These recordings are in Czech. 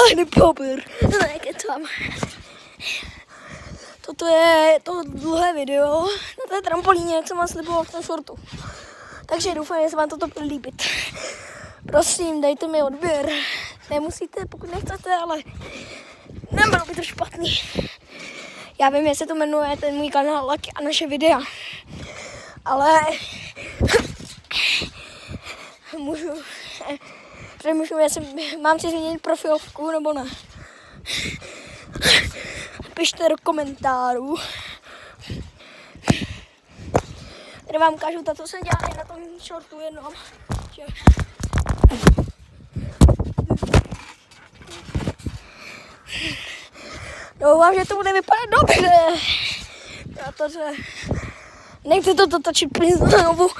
Tiny Popper. Nekecám. Toto je to dlouhé video na té trampolíně, jak jsem vám sliboval v tom shortu. Takže doufám, že se vám toto bude líbit. Prosím, dejte mi odběr. Nemusíte, pokud nechcete, ale nebylo by to špatný. Já vím, jak se to jmenuje, ten můj kanál Lucky a naše videa. Ale přemýšlím, jestli mám si změnit profilovku nebo ne. Pište do komentářů. Tady vám ukážu to, co jsem dělal na tom shortu jednom. Doufám, že to bude vypadat dobře. Protože nechci to točit plně znovu.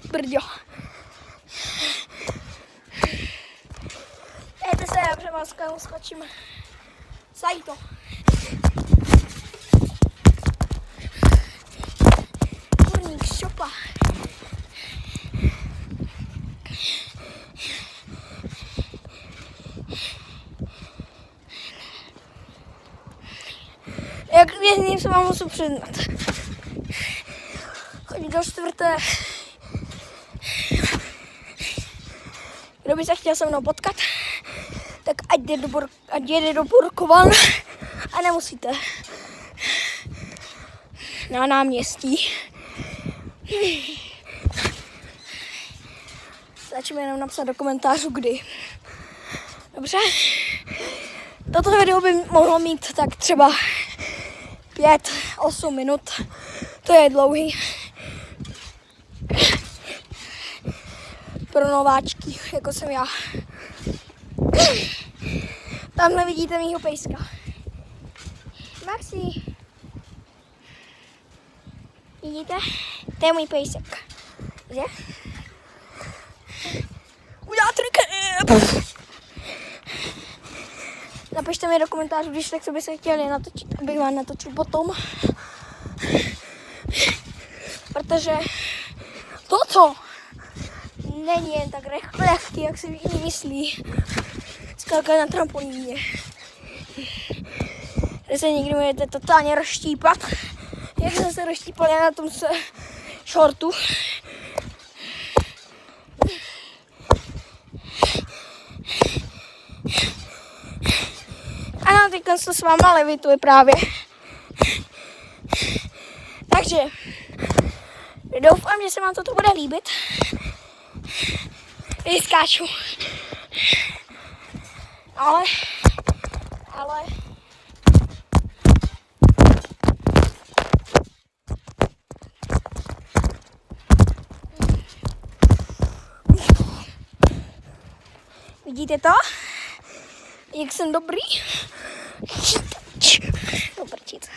Brďo. Dejte se, já převáskám, skočím. Sajto. Kurník, šopa. Jak vězním se vám musím přiznat. Chodí do čtvrté. Kdo by se chtěl se mnou potkat, tak ať jede do Burkovan a nemusíte. Na náměstí. Stačí mi jenom napsat do komentářů, kdy. Dobře? Toto video by mohlo mít tak třeba 5-8 minut. To je dlouhý. Pro nováčky, jako jsem já. Tamhle vidíte mýho pejska. Maxi. Vidíte? To je můj pejsek. Že? Udělá triky. Napište mi do komentářů, když tak, co byste chtěli natočit, abych vám natočil potom. Protože toto není jen tak lehký, jak si jiní myslí. Skákat na trampolíně. Když se někdy můžete totálně rozštípat, jak jsem se rozštípal já na tom shortu. Ano, teďka se s váma levituje právě. Takže doufám, že se vám toto bude líbit. Vyskáču. Ale vidíte to? Jak jsem dobrý? Dobrčit.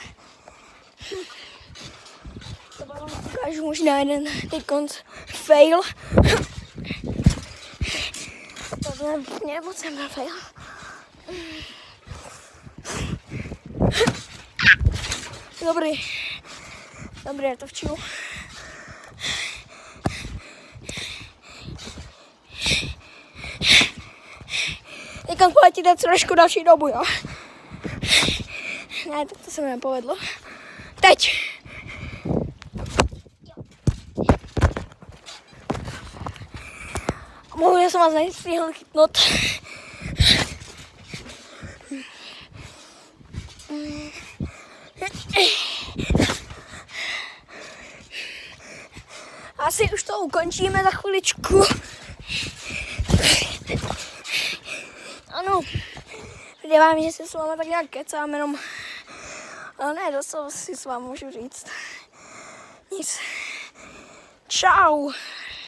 To vám ukážu možná jeden konc fail. To mě moc nebyl fail. Dobrý, já to včinu. Někam poletíte trošku další dobu, jo? Ne, tak to se mi nepovedlo. Teď! Mohl jsem vás nestihl chytnout. Asi už to ukončíme za chviličku. Ano, přijde vám, že si s vámi tak nějak kecám, jenom, ale ne, to si s vámi můžu říct. Nic. Čau.